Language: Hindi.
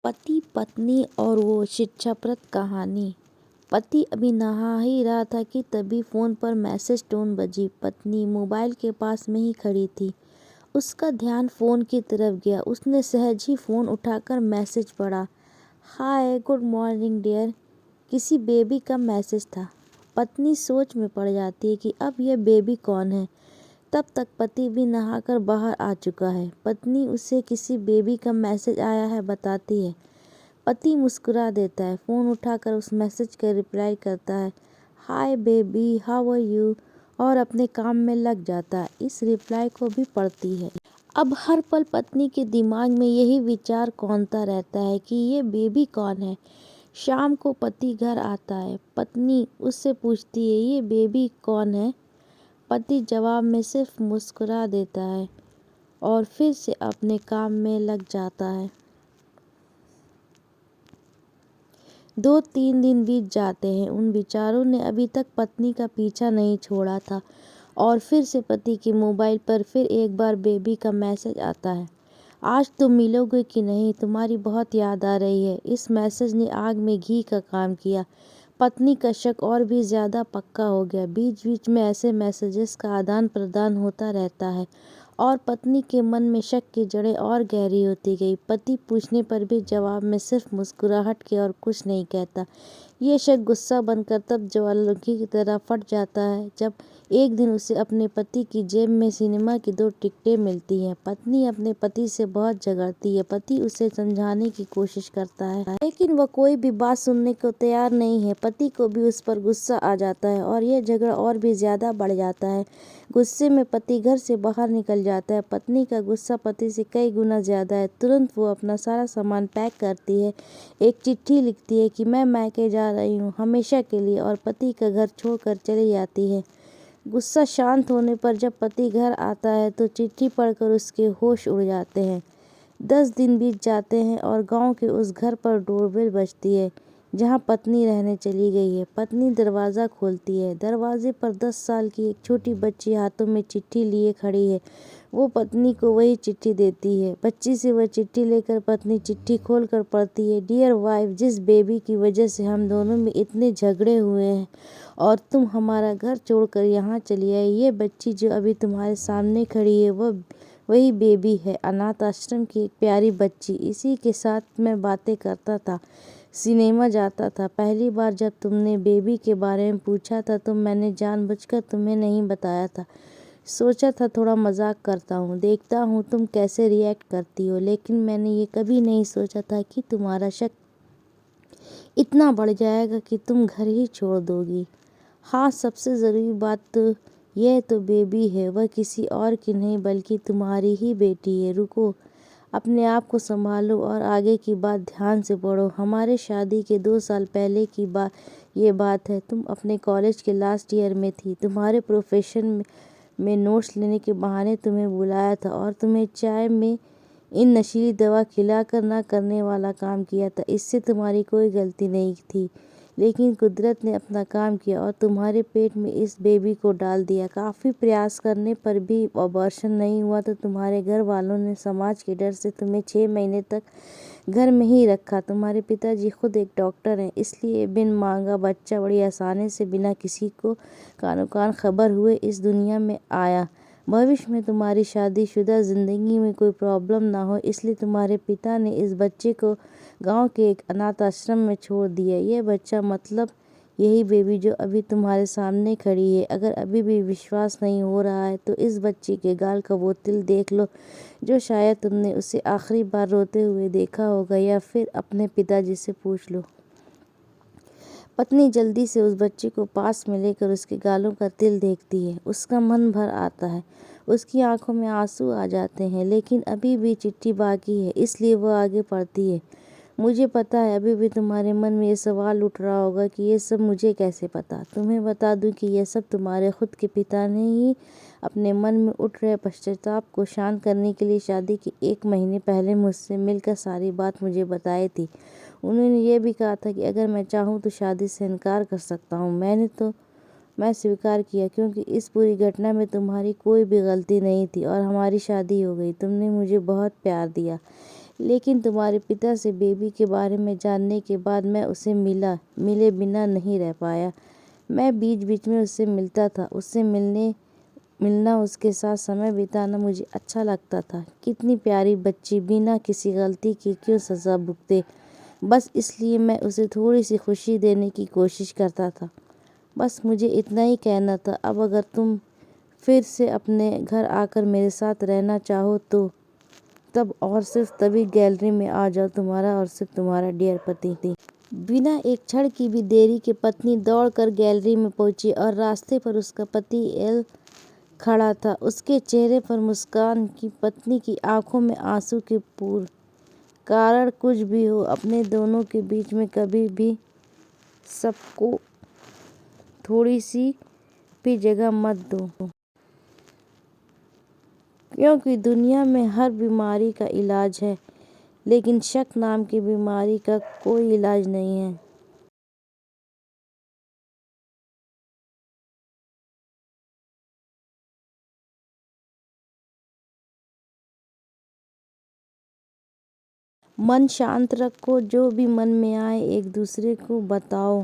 पति पत्नी और वो शिक्षाप्रद कहानी। पति अभी नहा ही रहा था कि तभी फोन पर मैसेज टोन बजी। पत्नी मोबाइल के पास में ही खड़ी थी। उसका ध्यान फोन की तरफ गया। उसने सहज ही फोन उठाकर मैसेज पढ़ा। Hi good morning dear. किसी बेबी का मैसेज था। पत्नी सोच में पड़ जाती है कि अब यह बेबी कौन है। तब तक पति भी नहाकर बाहर आ चुका है। पत्नी उसे किसी बेबी का मैसेज आया है बताती है। पति मुस्कुरा देता है, फ़ोन उठाकर उस मैसेज का रिप्लाई करता है, hi baby how are you, और अपने काम में लग जाता है। इस रिप्लाई को भी पढ़ती है। अब हर पल पत्नी के दिमाग में यही विचार कौंधता रहता है कि ये बेबी कौन है। शाम को पति घर आता है। पत्नी उससे पूछती है, ये बेबी कौन है। पति जवाब में सिर्फ मुस्कुरा देता है और फिर से अपने काम में लग जाता है। 2-3 दिन बीत जाते हैं। उन विचारों ने अभी तक पत्नी का पीछा नहीं छोड़ा था और फिर से पति के मोबाइल पर फिर एक बार बेबी का मैसेज आता है। आज तुम मिलोगे कि नहीं, तुम्हारी बहुत याद आ रही है। इस मैसेज ने आग में घी का काम किया। पत्नी का शक और भी ज़्यादा पक्का हो गया। बीच बीच में ऐसे मैसेजेस का आदान प्रदान होता रहता है और पत्नी के मन में शक की जड़ें और गहरी होती गई। पति पूछने पर भी जवाब में सिर्फ मुस्कुराहट के और कुछ नहीं कहता। ये शक गुस्सा बनकर तब ज्वालामुखी की तरह फट जाता है जब एक दिन उसे अपने पति की जेब में सिनेमा की 2 टिकटें मिलती हैं। पत्नी अपने पति से बहुत झगड़ती है। पति उसे समझाने की कोशिश करता है, लेकिन वह कोई भी बात सुनने को तैयार नहीं है। पति को भी उस पर गुस्सा आ जाता है और यह झगड़ा और भी ज़्यादा बढ़ जाता है। गुस्से में पति घर से बाहर निकल जाता है। पत्नी का गुस्सा पति से कई गुना ज़्यादा है। तुरंत वो अपना सारा सामान पैक करती है, एक चिट्ठी लिखती है कि मैं मायके जा रही हूँ हमेशा के लिए, और पति का घर छोड़कर चली जाती है। गुस्सा शांत होने पर जब पति घर आता है तो चिट्ठी पढ़कर उसके होश उड़ जाते हैं। 10 दिन बीत जाते हैं और गांव के उस घर पर डोरबेल बजती है जहां पत्नी रहने चली गई है। पत्नी दरवाज़ा खोलती है। दरवाजे पर 10 साल की एक छोटी बच्ची हाथों में चिट्ठी लिए खड़ी है। वो पत्नी को वही चिट्ठी देती है। बच्ची से वह चिट्ठी लेकर पत्नी चिट्ठी खोलकर पढ़ती है, डियर वाइफ, जिस बेबी की वजह से हम दोनों में इतने झगड़े हुए हैं और तुम हमारा घर छोड़कर यहाँ चली आई, ये बच्ची जो अभी तुम्हारे सामने खड़ी है वो वही बेबी है, अनाथ आश्रम की एक प्यारी बच्ची। इसी के साथ मैं बातें करता था, सिनेमा जाता था। पहली बार जब तुमने बेबी के बारे में पूछा था तो मैंने जानबूझकर तुम्हें नहीं बताया था। सोचा था थोड़ा मजाक करता हूँ, देखता हूँ तुम कैसे रिएक्ट करती हो, लेकिन मैंने ये कभी नहीं सोचा था कि तुम्हारा शक इतना बढ़ जाएगा कि तुम घर ही छोड़ दोगी। हाँ, सबसे ज़रूरी बात तो यह तो बेबी है, वह किसी और की नहीं बल्कि तुम्हारी ही बेटी है। रुको, अपने आप को संभालो और आगे की बात ध्यान से पढ़ो। हमारे शादी के 2 साल पहले की ये बात है। तुम अपने कॉलेज के लास्ट ईयर में थी। तुम्हारे प्रोफेशन में नोट्स लेने के बहाने तुम्हें बुलाया था और तुम्हें चाय में इन नशीली दवा खिलाकर ना करने वाला काम किया था। इससे तुम्हारी कोई गलती नहीं थी, लेकिन कुदरत ने अपना काम किया और तुम्हारे पेट में इस बेबी को डाल दिया। काफ़ी प्रयास करने पर भी अबॉर्शन नहीं हुआ तो तुम्हारे घर वालों ने समाज के डर से तुम्हें 6 महीने तक घर में ही रखा। तुम्हारे पिताजी खुद एक डॉक्टर हैं, इसलिए बिन मांगा बच्चा बड़ी आसानी से बिना किसी को कानो कान खबर हुए इस दुनिया में आया। भविष्य में तुम्हारी शादीशुदा ज़िंदगी में कोई प्रॉब्लम ना हो, इसलिए तुम्हारे पिता ने इस बच्चे को गांव के एक अनाथ आश्रम में छोड़ दिया। ये बच्चा मतलब यही बेबी जो अभी तुम्हारे सामने खड़ी है। अगर अभी भी विश्वास नहीं हो रहा है तो इस बच्चे के गाल का वो तिल देख लो जो शायद तुमने उसे आखिरी बार रोते हुए देखा होगा, या फिर अपने पिताजी से पूछ लो। पत्नी जल्दी से उस बच्चे को पास में लेकर उसके गालों का तिल देखती है। उसका मन भर आता है, उसकी आंखों में आंसू आ जाते हैं, लेकिन अभी भी चिट्ठी बाकी है, इसलिए वह आगे पढ़ती है। मुझे पता है अभी भी तुम्हारे मन में ये सवाल उठ रहा होगा कि ये सब मुझे कैसे पता। तुम्हें बता दूं कि यह सब तुम्हारे खुद के पिता ने ही अपने मन में उठ रहे पश्चाताप को शांत करने के लिए शादी के 1 महीने पहले मुझसे मिलकर सारी बात मुझे बताई थी। उन्होंने ये भी कहा था कि अगर मैं चाहूँ तो शादी से इनकार कर सकता हूँ। मैं स्वीकार किया क्योंकि इस पूरी घटना में तुम्हारी कोई भी गलती नहीं थी और हमारी शादी हो गई। तुमने मुझे बहुत प्यार दिया, लेकिन तुम्हारे पिता से बेबी के बारे में जानने के बाद मैं उसे मिले बिना नहीं रह पाया। मैं बीच बीच में उससे मिलता था। उससे मिलना, उसके साथ समय बिताना मुझे अच्छा लगता था। कितनी प्यारी बच्ची, बिना किसी गलती के क्यों सज़ा भुगते। बस इसलिए मैं उसे थोड़ी सी खुशी देने की कोशिश करता था। बस मुझे इतना ही कहना था। अब अगर तुम फिर से अपने घर आकर मेरे साथ रहना चाहो तो तब और सिर्फ तभी गैलरी में आ जाओ, तुम्हारा और सिर्फ तुम्हारा डियर पति। बिना एक क्षण की भी देरी के पत्नी दौड़कर गैलरी में पहुंची और रास्ते पर उसका पति एल खड़ा था। उसके चेहरे पर मुस्कान की, पत्नी की आंखों में आंसू के पूर। कारण कुछ भी हो, अपने दोनों के बीच में कभी भी सबको थोड़ी सी भी जगह मत दो, क्योंकि दुनिया में हर बीमारी का इलाज है, लेकिन शक नाम की बीमारी का कोई इलाज नहीं है। मन शांत रखो, जो भी मन में आए एक दूसरे को बताओ।